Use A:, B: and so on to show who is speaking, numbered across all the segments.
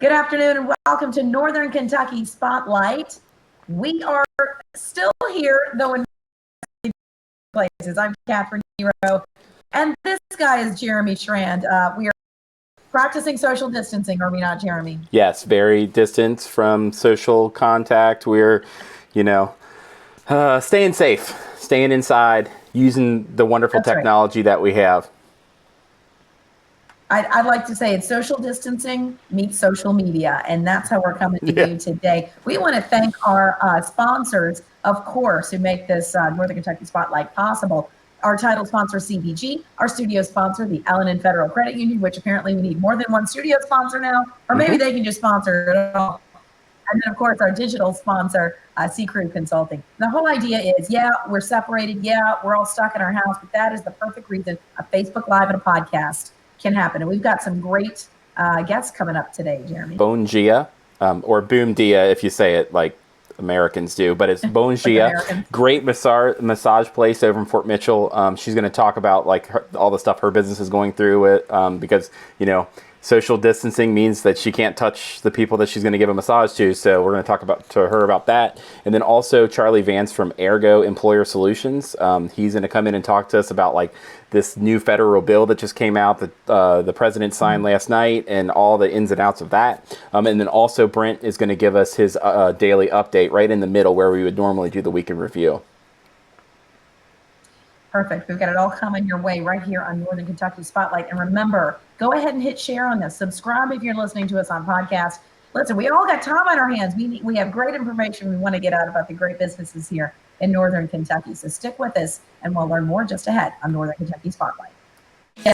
A: Good afternoon and welcome to Northern Kentucky Spotlight. We are still here, though in places. I'm Catherine Nero, and this guy is Jeremy Schrand. We are practicing social distancing, are we not, Jeremy?
B: Yes, very distant from social contact. We're, staying safe, staying inside, using the wonderful technology that we have.
A: I'd like to say it's social distancing meets social media, and that's how we're coming to you today. We want to thank our sponsors, of course, who make this Northern Kentucky Spotlight possible. Our title sponsor, CBG, our studio sponsor, the L&N Federal Credit Union, which apparently we need more than one studio sponsor now, or maybe they can just sponsor it all. And then, of course, our digital sponsor, C-Crew Consulting. The whole idea is, we're separated. We're all stuck in our house, but that is the perfect reason a Facebook Live and a podcast can happen. And we've got some great guests coming up today, Jeremy.
B: Bone Gia, or Boom Dia if you say it like Americans do, but it's Bone Gia. Great massage place over in Fort Mitchell. She's going to talk about all the stuff her business is going through because, social distancing means that she can't touch the people that she's going to give a massage to. So we're going to talk to her about that. And then also Charlie Vance from Ergo Employer Solutions. He's going to come in and talk to us about this new federal bill that just came out that the president signed last night and all the ins and outs of that. And then also Brent is going to give us his daily update right in the middle where we would normally do the weekend review.
A: Perfect. We've got it all coming your way right here on Northern Kentucky Spotlight. And remember, go ahead and hit share on this. Subscribe if you're listening to us on podcast. Listen, we all got time on our hands. We have great information we want to get out about the great businesses here in Northern Kentucky. So stick with us and we'll learn more just ahead on Northern Kentucky Spotlight.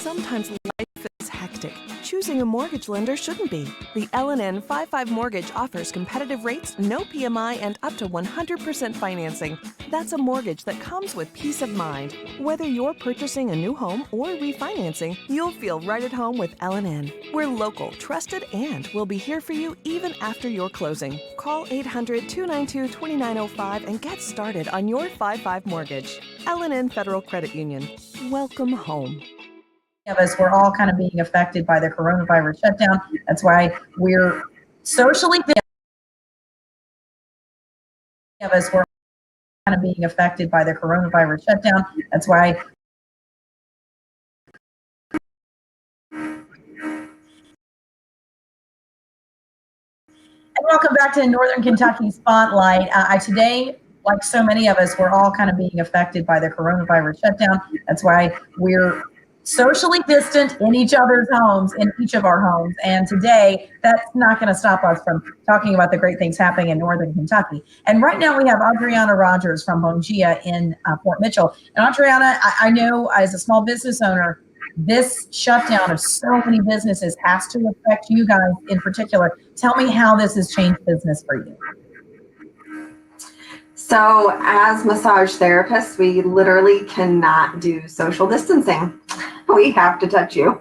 C: Sometimes life is hectic. Choosing a mortgage lender shouldn't be. The L&N 5-5 Mortgage offers competitive rates, no PMI, and up to 100% financing. That's a mortgage that comes with peace of mind. Whether you're purchasing a new home or refinancing, you'll feel right at home with L&N. We're local, trusted, and we'll be here for you even after your closing. Call 800-292-2905 and get started on your 5-5 mortgage. L&N Federal Credit Union. Welcome home.
A: Of us, we're all kind of being affected by the coronavirus shutdown. That's why we're socially of us, we're kind of being affected by the coronavirus shutdown. That's why welcome back to Northern Kentucky Spotlight. Today, like so many of us, we're all kind of being affected by the coronavirus shutdown. That's why we're socially distant in each other's homes, in each of our homes. And today, that's not going to stop us from talking about the great things happening in Northern Kentucky. And right now we have Adriana Rogers from Bone Gia in Fort Mitchell. And Adriana, I know as a small business owner, this shutdown of so many businesses has to affect you guys in particular. Tell me how this has changed business for you.
D: So as massage therapists, we literally cannot do social distancing. We have to touch you.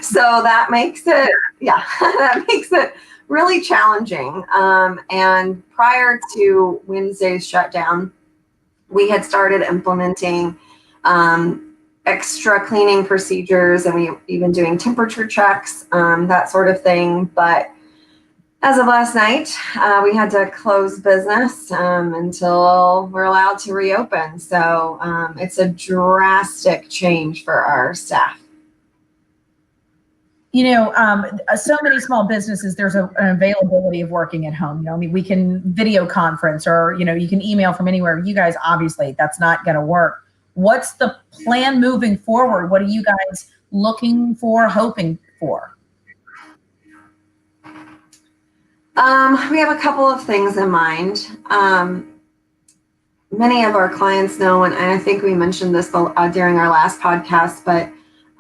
D: So that makes it, that makes it really challenging. And prior to Wednesday's shutdown, we had started implementing extra cleaning procedures, and we even doing temperature checks, that sort of thing. But as of last night, we had to close business until we're allowed to reopen. So it's a drastic change for our staff.
A: So many small businesses, there's an availability of working at home. We can video conference or, you can email from anywhere. You guys, obviously, that's not going to work. What's the plan moving forward? What are you guys looking for, hoping for?
D: We have a couple of things in mind. Many of our clients know, and I think we mentioned this during our last podcast, but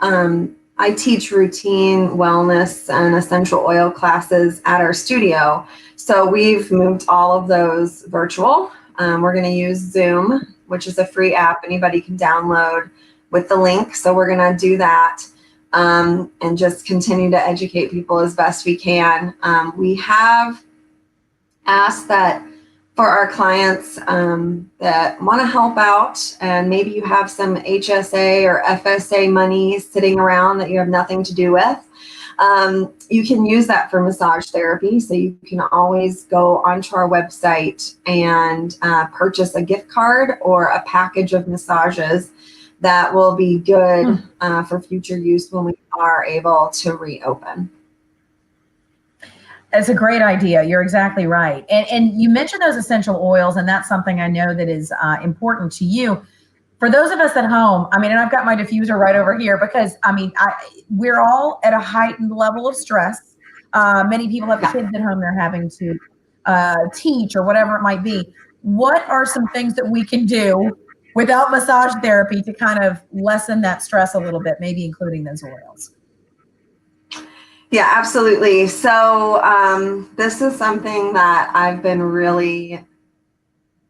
D: I teach routine wellness and essential oil classes at our studio. So we've moved all of those virtual. We're going to use Zoom, which is a free app anybody can download with the link. So we're going to do that. And just continue to educate people as best we can. We have asked that for our clients that want to help out, and maybe you have some HSA or FSA money sitting around that you have nothing to do with, You can use that for massage therapy. So you can always go onto our website and purchase a gift card or a package of massages that will be good for future use when we are able to reopen.
A: It's a great idea. You're exactly right. And you mentioned those essential oils, and that's something I know that is important to you. For those of us at home, I mean, and I've got my diffuser right over here because, I mean, we're all at a heightened level of stress. Many people have kids at home they're having to teach or whatever it might be. What are some things that we can do without massage therapy to kind of lessen that stress a little bit, maybe including those oils?
D: Yeah, absolutely. So this is something that I've been really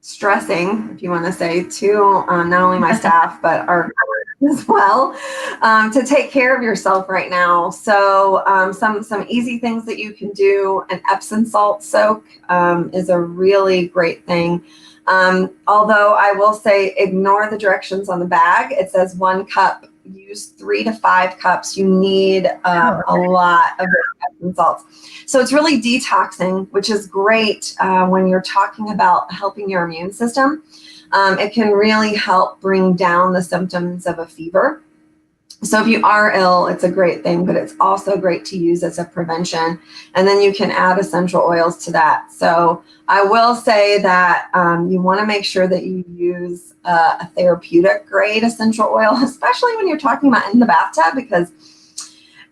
D: stressing, if you want to say, to not only my staff, but our as well, to take care of yourself right now. So some easy things that you can do. An Epsom salt soak is a really great thing. Although I will say, ignore the directions on the bag. It says 1 cup. Use 3 to 5 cups. You need a lot of Epsom salts. So it's really detoxing, which is great when you're talking about helping your immune system. It can really help bring down the symptoms of a fever. So if you are ill, it's a great thing, but it's also great to use as a prevention. And then you can add essential oils to that. So I will say that you want to make sure that you use a therapeutic grade essential oil, especially when you're talking about in the bathtub, because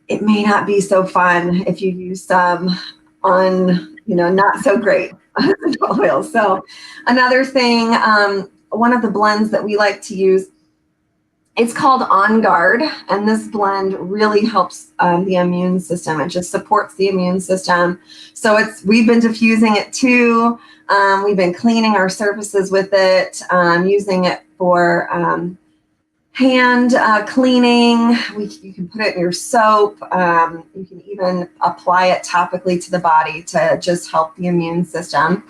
D: it may not be so fun if you use some not so great essential oils. So another thing, one of the blends that we like to use, it's called On Guard, and this blend really helps the immune system. It just supports the immune system. So we've been diffusing it too. We've been cleaning our surfaces with it, using it for hand cleaning. You can put it in your soap. You can even apply it topically to the body to just help the immune system.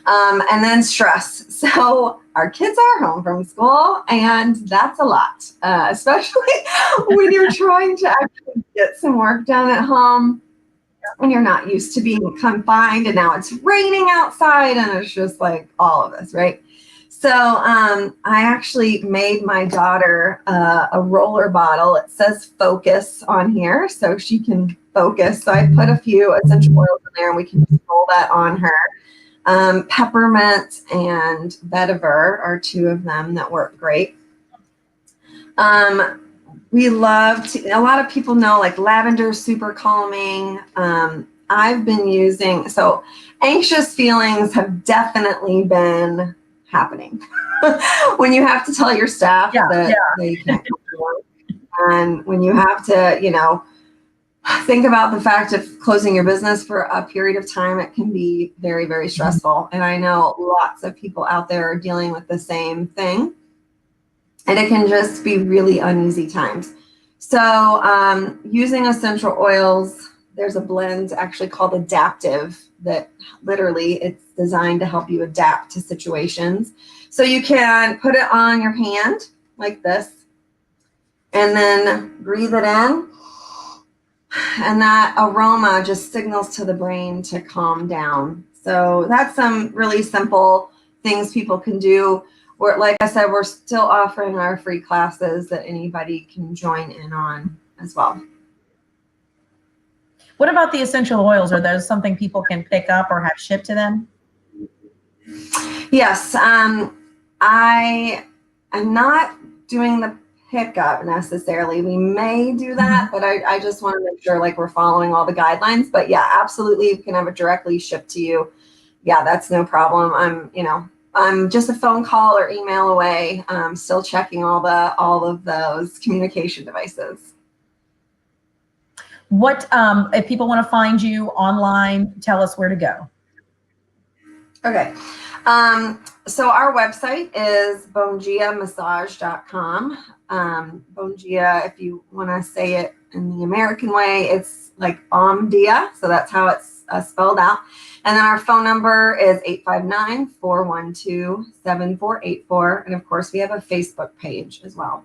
D: And then stress. So our kids are home from school, and that's a lot, especially when you're trying to actually get some work done at home, when you're not used to being confined, and now it's raining outside, and it's just like all of this, right? So I actually made my daughter a roller bottle. It says Focus on here, so she can focus. So I put a few essential oils in there, and we can just roll that on her. Peppermint and vetiver are 2 of them that work great. We love a lot of people know like lavender is super calming. I've been using, so anxious feelings have definitely been happening when you have to tell your staff that they can't come to work, and when you have to, think about the fact of closing your business for a period of time. It can be very, very stressful. And I know lots of people out there are dealing with the same thing. And it can just be really uneasy times. So using essential oils, there's a blend actually called Adaptive that literally it's designed to help you adapt to situations. So you can put it on your hand like this and then breathe it in. And that aroma just signals to the brain to calm down. So that's some really simple things people can do. Like I said, we're still offering our free classes that anybody can join in on as well.
A: What about the essential oils? Are those something people can pick up or have shipped to them?
D: Yes. I am not doing the pickup necessarily. We may do that, but I just want to make sure like we're following all the guidelines. But yeah, absolutely, you can have it directly shipped to you. Yeah, that's no problem. I'm just a phone call or email away. I'm still checking all of those communication devices.
A: What if people want to find you online? Tell us where to go.
D: Okay. So our website is bonegiamassage.com. Bongia, if you want to say it in the American way, it's like Bomdia. So that's how it's spelled out. And then our phone number is 859-412-7484. And of course, we have a Facebook page as well.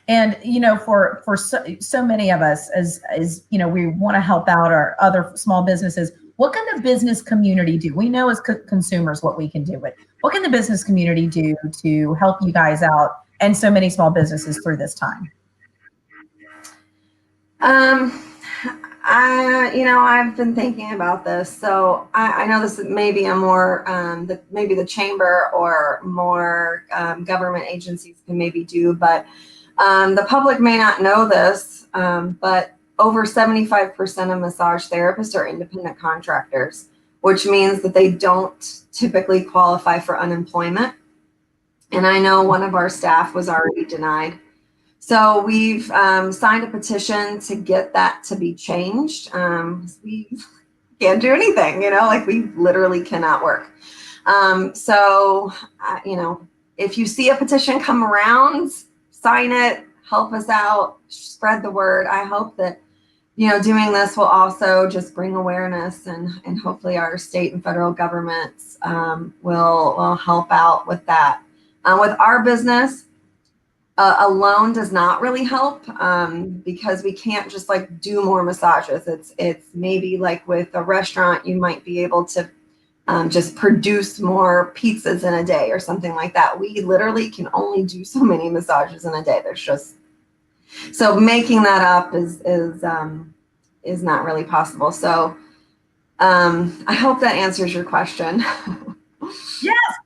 A: And for so many of us, as we want to help out our other small businesses. What can the business community do? We know as consumers what we can do, but what can the business community do to help you guys out and so many small businesses through this time?
D: I've been thinking about this. So I know this may be a more, maybe the chamber or more government agencies can maybe do, but the public may not know this, but over 75% of massage therapists are independent contractors, which means that they don't typically qualify for unemployment. And I know one of our staff was already denied. So we've signed a petition to get that to be changed. We can't do anything, we literally cannot work. If you see a petition come around, sign it, help us out, spread the word. I hope that, doing this will also just bring awareness and hopefully our state and federal governments will help out with that. With our business, a loan does not really help because we can't just do more massages. It's maybe like with a restaurant, you might be able to just produce more pizzas in a day or something like that. We literally can only do so many massages in a day. So making that up is not really possible. So I hope that answers your question.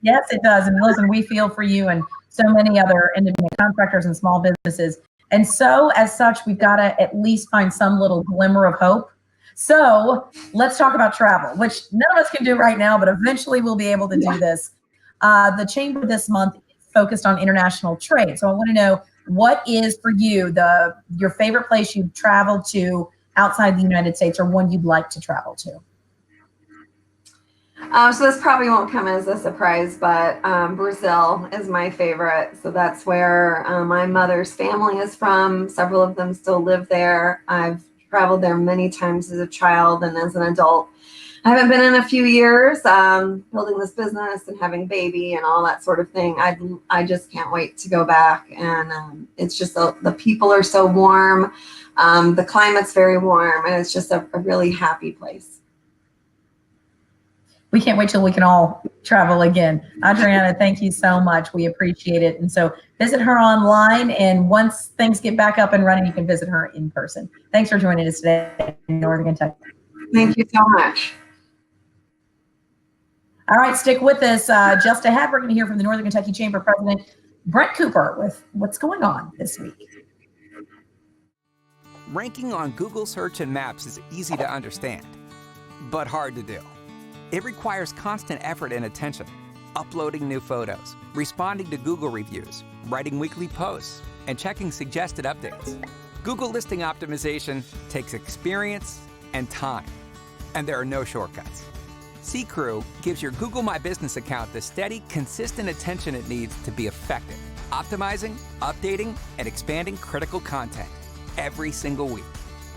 A: Yes, it does. And listen, we feel for you and so many other independent contractors and small businesses. And so as such, we've got to at least find some little glimmer of hope. So let's talk about travel, which none of us can do right now, but eventually we'll be able to do this. The chamber this month is focused on international trade. So I want to know, what is for you your favorite place you've traveled to outside the United States, or one you'd like to travel to?
D: So this probably won't come as a surprise, but Brazil is my favorite. So that's where my mother's family is from. Several of them still live there. I've traveled there many times as a child and as an adult. I haven't been in a few years, building this business and having a baby and all that sort of thing. I just can't wait to go back. And it's just the people are so warm. The climate's very warm, and it's just a really happy place.
A: We can't wait till we can all travel again. Adriana, thank you so much. We appreciate it. And so visit her online, and once things get back up and running, you can visit her in person. Thanks for joining us today in Northern Kentucky.
D: Thank you so much.
A: All right, stick with us. Just ahead, we're going to hear from the Northern Kentucky Chamber President, Brent Cooper, with what's going on this week.
E: Ranking on Google Search and Maps is easy to understand, but hard to do. It requires constant effort and attention, uploading new photos, responding to Google reviews, writing weekly posts, and checking suggested updates. Google listing optimization takes experience and time, and there are no shortcuts. C-Crew gives your Google My Business account the steady, consistent attention it needs to be effective, optimizing, updating, and expanding critical content every single week.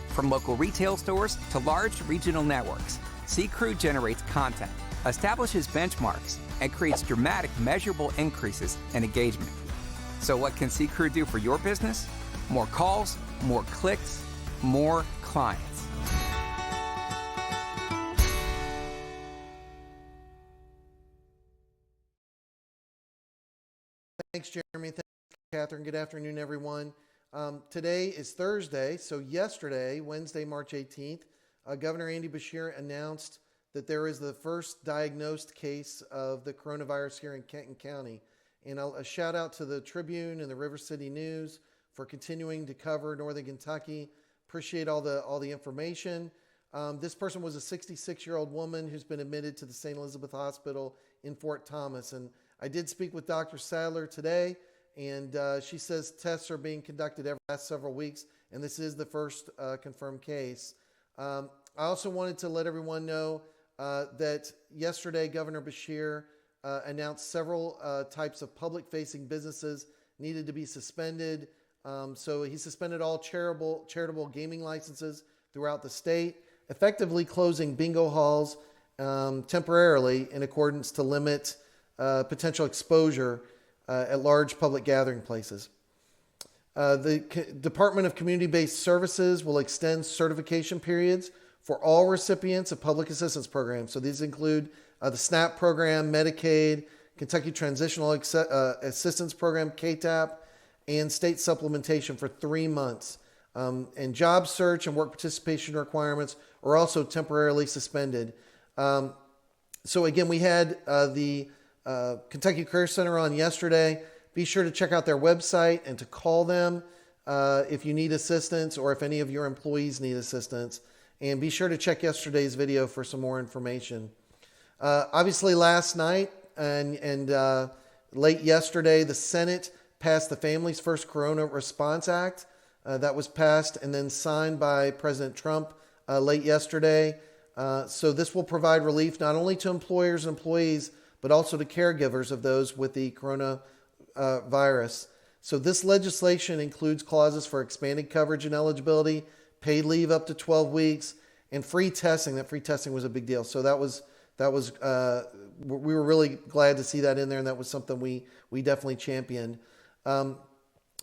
E: From local retail stores to large regional networks, C-Crew generates content, establishes benchmarks, and creates dramatic, measurable increases in engagement. So what can C-Crew do for your business? More calls, more clicks, more clients.
F: Thanks, Jeremy. Thanks, Catherine. Good afternoon, everyone. Today is Thursday, so yesterday, Wednesday, March 18th, Governor Andy Beshear announced that there is the first diagnosed case of the coronavirus here in Kenton County. And a shout out to the Tribune and the River City News for continuing to cover Northern Kentucky. Appreciate all the information. This person was a 66-year-old woman who's been admitted to the St. Elizabeth Hospital in Fort Thomas. And I did speak with Dr. Sadler today, and she says tests are being conducted every last several weeks, and this is the first confirmed case. I also wanted to let everyone know that yesterday Governor Beshear announced several types of public-facing businesses needed to be suspended. So he suspended all charitable gaming licenses throughout the state, effectively closing bingo halls temporarily in accordance to limit potential exposure at large public gathering places. Department of Community-Based Services will extend certification periods for all recipients of public assistance programs. So these include the SNAP program, Medicaid, Kentucky Transitional Assistance Program, KTAP, and state supplementation for 3 months. And job search and work participation requirements are also temporarily suspended. So again, we had the Kentucky Career Center on yesterday. Be sure to check out their website and to call them if you need assistance or if any of your employees need assistance. And be sure to check yesterday's video for some more information. Obviously, last night and late yesterday, the Senate passed the Families First Corona Response Act. That was passed and then signed by President Trump late yesterday. So this will provide relief not only to employers and employees, but also to caregivers of those with the coronavirus. So this legislation includes clauses for expanded coverage and eligibility, paid leave up to 12 weeks, and free testing. That free testing was a big deal. So we were really glad to see that in there, and that was something we definitely championed.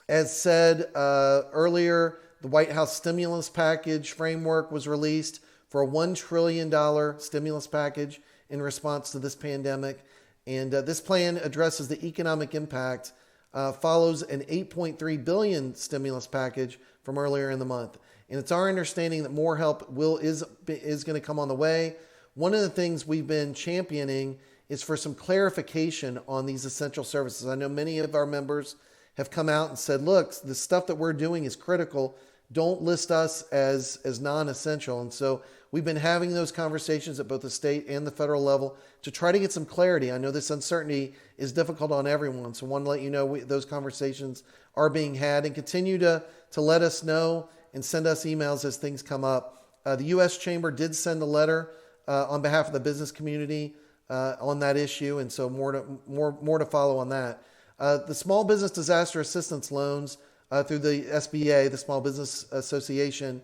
F: As said earlier, the White House stimulus package framework was released for a $1 trillion stimulus package in response to this pandemic. And this plan addresses the economic impact, follows an $8.3 billion stimulus package from earlier in the month. And it's our understanding that more help is going to come on the way. One of the things we've been championing is for some clarification on these essential services. I know many of our members have come out and said, look, the stuff that we're doing is critical. Don't list us as non-essential. And so we've been having those conversations at both the state and the federal level to try to get some clarity. I know this uncertainty is difficult on everyone. So I want to let you know those conversations are being had, and continue to let us know and send us emails as things come up. The U.S. Chamber did send a letter on behalf of the business community on that issue. And so more to follow on that. The Small Business Disaster Assistance Loans through the SBA, the Small Business Association.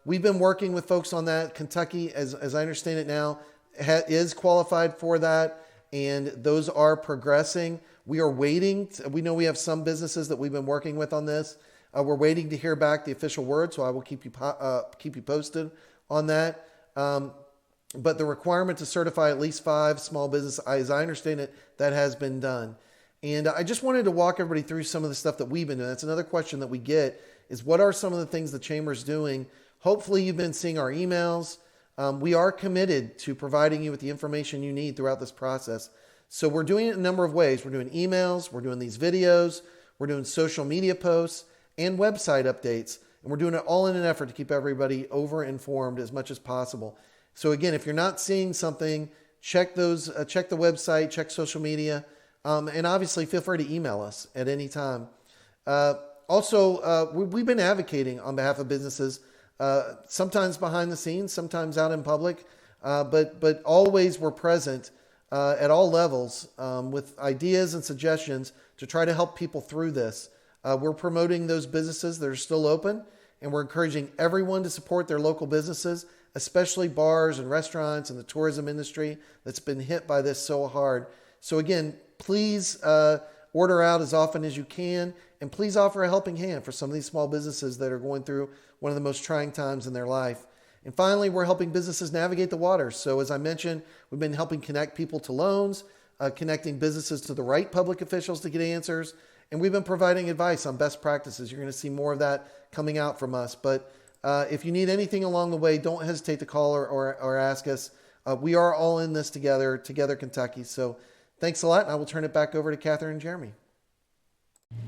F: We've been working with folks on that. Kentucky, as I understand it now, is qualified for that, and those are progressing. We are waiting. We know we have some businesses that we've been working with on this. We're waiting to hear back the official word, so I will keep you posted on that. But the requirement to certify at least 5 small business, as I understand it, that has been done. And I just wanted to walk everybody through some of the stuff that we've been doing. That's another question that we get, is what are some of the things the Chamber's doing? Hopefully you've been seeing our emails. We are committed to providing you with the information you need throughout this process. So we're doing it in a number of ways. We're doing emails, we're doing these videos, we're doing social media posts, and website updates. And we're doing it all in an effort to keep everybody over-informed as much as possible. So again, if you're not seeing something, check the website, check social media, and obviously feel free to email us at any time. Also, we've been advocating on behalf of businesses, sometimes behind the scenes, sometimes out in public, but always we're present at all levels with ideas and suggestions to try to help people through this. We're promoting those businesses that are still open, and we're encouraging everyone to support their local businesses, especially bars and restaurants and the tourism industry that's been hit by this so hard. So again, please order out as often as you can, and please offer a helping hand for some of these small businesses that are going through one of the most trying times in their life. And finally, we're helping businesses navigate the waters. So as I mentioned, we've been helping connect people to loans, connecting businesses to the right public officials to get answers, and we've been providing advice on best practices. You're going to see more of that coming out from us. But if you need anything along the way, don't hesitate to call or ask us. We are all in this together Kentucky. So thanks a lot, and I will turn it back over to Catherine and Jeremy.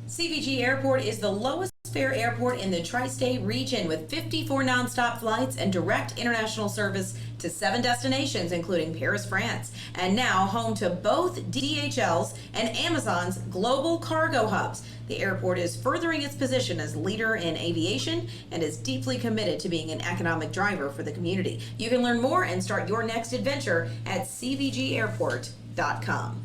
G: CVG Airport is the lowest fare airport in the tri-state region with 54 nonstop flights and direct international service to 7 destinations, including Paris, France, and now home to both DHL's and Amazon's global cargo hubs. The airport is furthering its position as leader in aviation and is deeply committed to being an economic driver for the community. You can learn more and start your next adventure at cvgairport.com.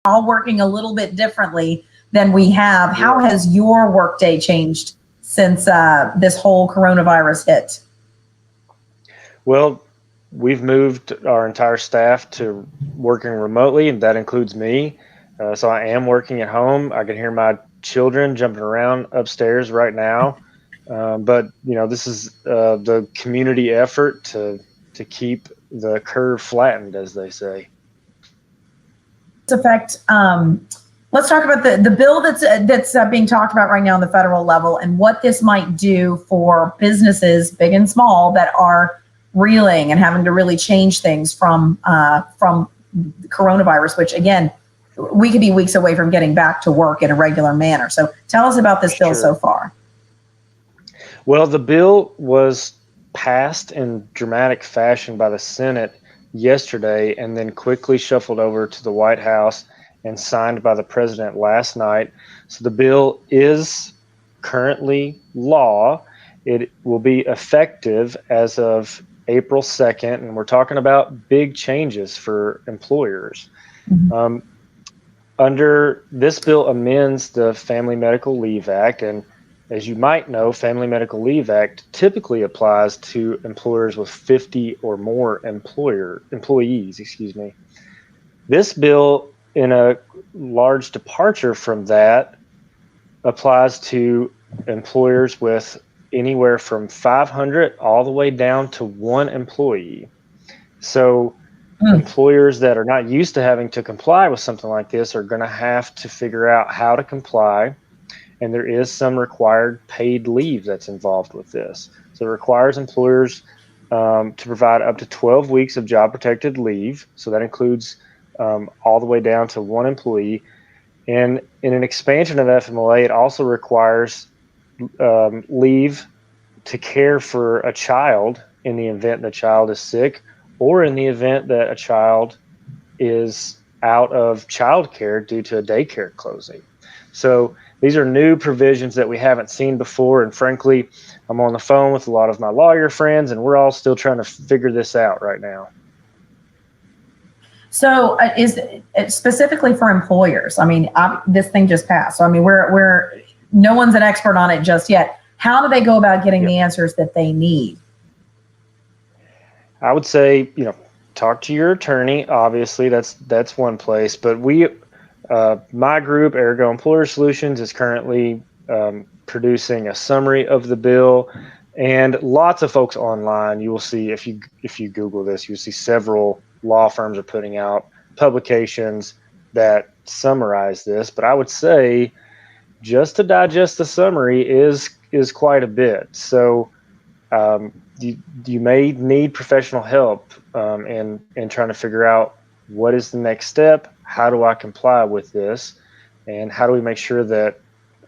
A: all working a little bit differently than we have. How has your workday changed since this whole coronavirus hit?
H: Well, we've moved our entire staff to working remotely, and that includes me. So I am working at home. I can hear my children jumping around upstairs right now. But this is the community effort to keep the curve flattened, as they say.
A: Affect. Let's talk about the bill that's being talked about right now on the federal level, and what this might do for businesses, big and small, that are reeling and having to really change things from coronavirus. Which again, we could be weeks away from getting back to work in a regular manner. So tell us about this bill so far.
H: Well, the bill was passed in dramatic fashion by the Senate yesterday and then quickly shuffled over to the White House and signed by the president last night. So the bill is currently law. It will be effective as of April 2nd, and we're talking about big changes for employers. Mm-hmm. Under this bill amends the Family Medical Leave Act, and as you might know, Family Medical Leave Act typically applies to employers with 50 or more employees. This bill, in a large departure from that, applies to employers with anywhere from 500 all the way down to 1 employee. So employers that are not used to having to comply with something like this are going to have to figure out how to comply. And there is some required paid leave that's involved with this. So it requires employers to provide up to 12 weeks of job protected leave. So that includes all the way down to 1 employee. And in an expansion of FMLA, it also requires leave to care for a child in the event the child is sick, or in the event that a child is out of childcare due to a daycare closing. So these are new provisions that we haven't seen before, and frankly, I'm on the phone with a lot of my lawyer friends, and we're all still trying to figure this out right now.
A: So is it specifically for employers? I mean, this thing just passed. So I mean, we're no one's an expert on it just yet. How do they go about getting the answers that they need?
H: I would say, talk to your attorney. Obviously, that's one place. But my group, Ergo Employer Solutions, is currently producing a summary of the bill, and lots of folks online. You will see, if you Google this, you'll see several law firms are putting out publications that summarize this. But I would say, just to digest the summary is quite a bit. So you may need professional help in trying to figure out what is the next step, how do I comply with this, and how do we make sure that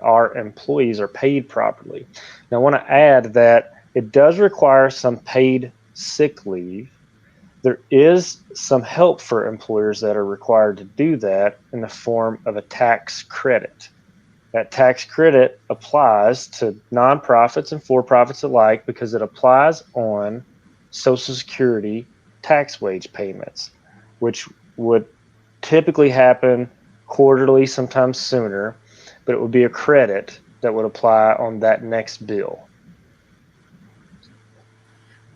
H: our employees are paid properly. Now, I want to add that it does require some paid sick leave. There is some help for employers that are required to do that in the form of a tax credit. That tax credit applies to nonprofits and for-profits alike because it applies on Social Security tax wage payments, which would typically happen quarterly, sometimes sooner, but it would be a credit that would apply on that next bill.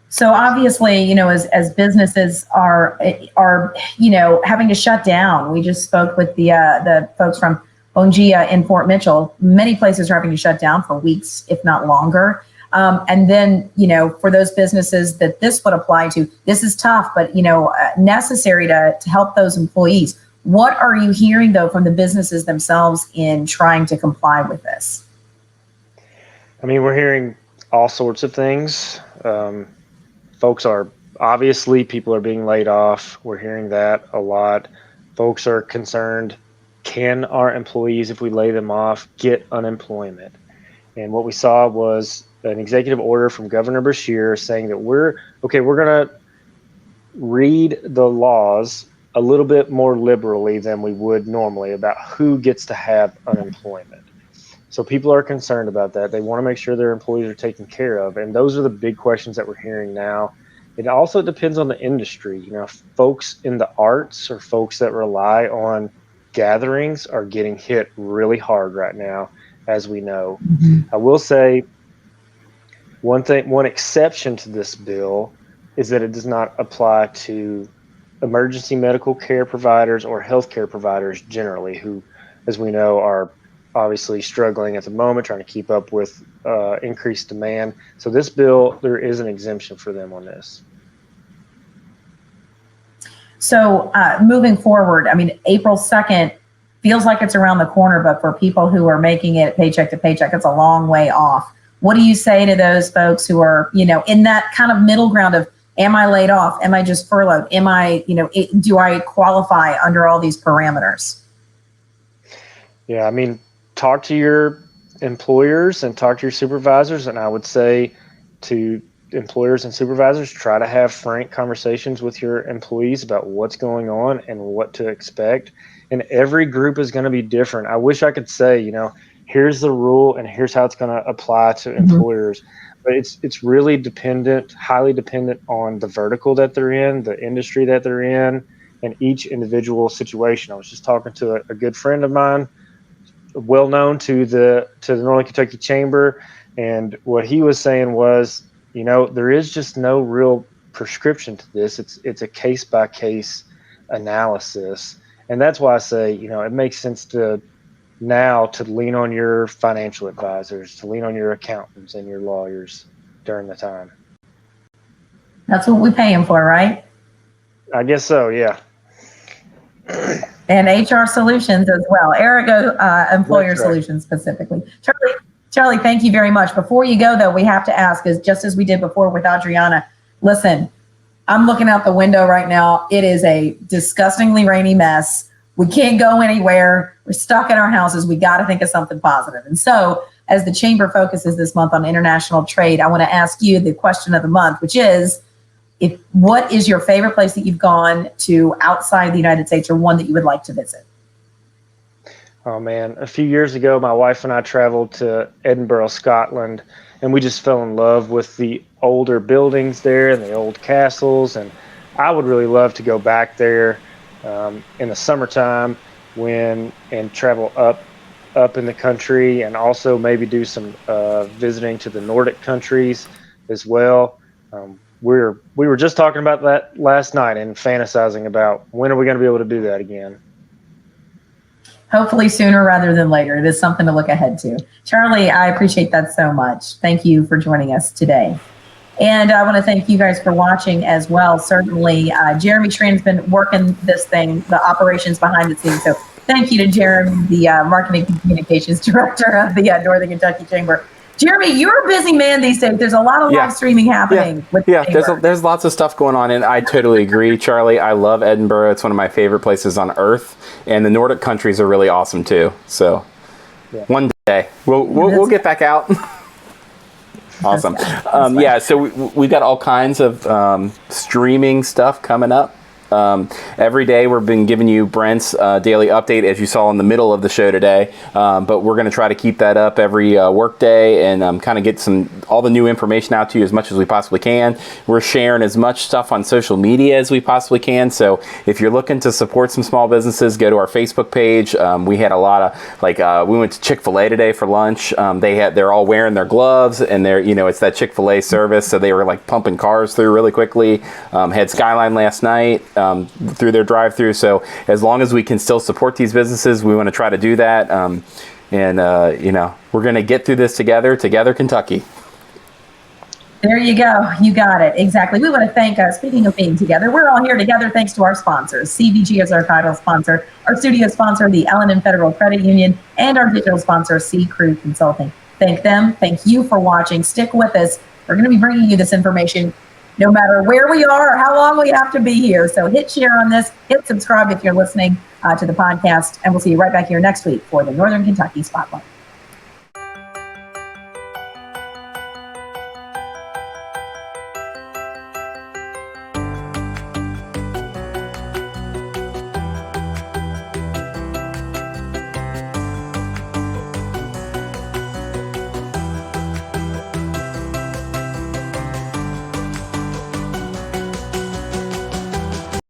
A: So obviously, as businesses are having to shut down. We just spoke with the folks from Bongia in Fort Mitchell. Many places are having to shut down for weeks, if not longer. And then, for those businesses that this would apply to, this is tough, but, necessary to help those employees. What are you hearing, though, from the businesses themselves in trying to comply with this?
H: I mean, we're hearing all sorts of things. People are being laid off. We're hearing that a lot. Folks are concerned, can our employees, if we lay them off, get unemployment? And what we saw was an executive order from Governor Beshear saying that we're going to read the laws a little bit more liberally than we would normally about who gets to have unemployment. So people are concerned about that. They want to make sure their employees are taken care of. And those are the big questions that we're hearing now. It also depends on the industry. Folks in the arts or folks that rely on gatherings are getting hit really hard right now, as we know. I will say one exception to this bill is that it does not apply to emergency medical care providers or healthcare providers generally, who, as we know, are obviously struggling at the moment, trying to keep up with increased demand. So this bill, there is an exemption for them on this.
A: So moving forward, I mean, April 2nd feels like it's around the corner, but for people who are making it paycheck to paycheck, it's a long way off. What do you say to those folks who are, in that kind of middle ground of, am I laid off? Am I just furloughed? Am I, do I qualify under all these parameters?
H: Yeah, I mean, talk to your employers and talk to your supervisors. And I would say to employers and supervisors, try to have frank conversations with your employees about what's going on and what to expect. And every group is going to be different. I wish I could say, here's the rule and here's how it's going to apply to employers. But it's really highly dependent on the vertical that they're in, the industry that they're in, and each individual situation. I was just talking to a good friend of mine, well known to the Northern Kentucky Chamber, and what he was saying was, there is just no real prescription to this. It's a case by case analysis, and that's why I say, it makes sense to lean on your financial advisors, to lean on your accountants and your lawyers during the time.
A: That's what we pay them for, right?
H: I guess so, yeah.
A: And HR Solutions as well. Ergo Employer Solutions specifically. Charlie, thank you very much. Before you go, though, we have to ask, is just as we did before with Adriana, listen, I'm looking out the window right now. It is a disgustingly rainy mess. We can't go anywhere. We're stuck in our houses. We got to think of something positive. And so as the Chamber focuses this month on international trade, I want to ask you the question of the month, which is, what is your favorite place that you've gone to outside the United States, or one that you would like to visit?
H: Oh man, a few years ago, my wife and I traveled to Edinburgh, Scotland, and we just fell in love with the older buildings there and the old castles. And I would really love to go back there in the summertime and travel up in the country, and also maybe do some visiting to the Nordic countries as well. We were just talking about that last night and fantasizing about when are we going to be able to do that again.
A: Hopefully sooner rather than later. It is something to look ahead to. Charlie, I appreciate that so much. Thank you for joining us today. And I want to thank you guys for watching as well. Certainly, Jeremy Schran's been working this thing, the operations behind the scenes. So thank you to Jeremy, the Marketing and Communications Director of the Northern Kentucky Chamber. Jeremy, you're a busy man these days. There's a lot of live streaming happening.
B: There's lots of stuff going on, and I totally agree, Charlie. I love Edinburgh. It's one of my favorite places on earth, and the Nordic countries are really awesome too. So one day we'll get back out. Awesome. So we've got all kinds of streaming stuff coming up. Every day we've been giving you Brent's daily update, as you saw in the middle of the show today, but we're going to try to keep that up every work day and kind of get all the new information out to you as much as we possibly can. We're sharing as much stuff on social media as we possibly can, so if you're looking to support some small businesses, go to our Facebook page. We had a lot of, we went to Chick-fil-A today for lunch. They're all wearing their gloves, and it's that Chick-fil-A service, so they were like pumping cars through really quickly. Had Skyline last night through their drive-through. So as long as we can still support these businesses, we want to try to do that. We're going to get through this together Kentucky.
A: There you go. You got it. Exactly. We want to thank, speaking of being together, we're all here together thanks to our sponsors. CVG is our title sponsor, our studio sponsor, the L&N Federal Credit Union, and our digital sponsor, C Crew Consulting. Thank them. Thank you for watching. Stick with us. We're going to be bringing you this information no matter where we are or how long we have to be here. So hit share on this, hit subscribe if you're listening to the podcast, and we'll see you right back here next week for the Northern Kentucky Spotlight.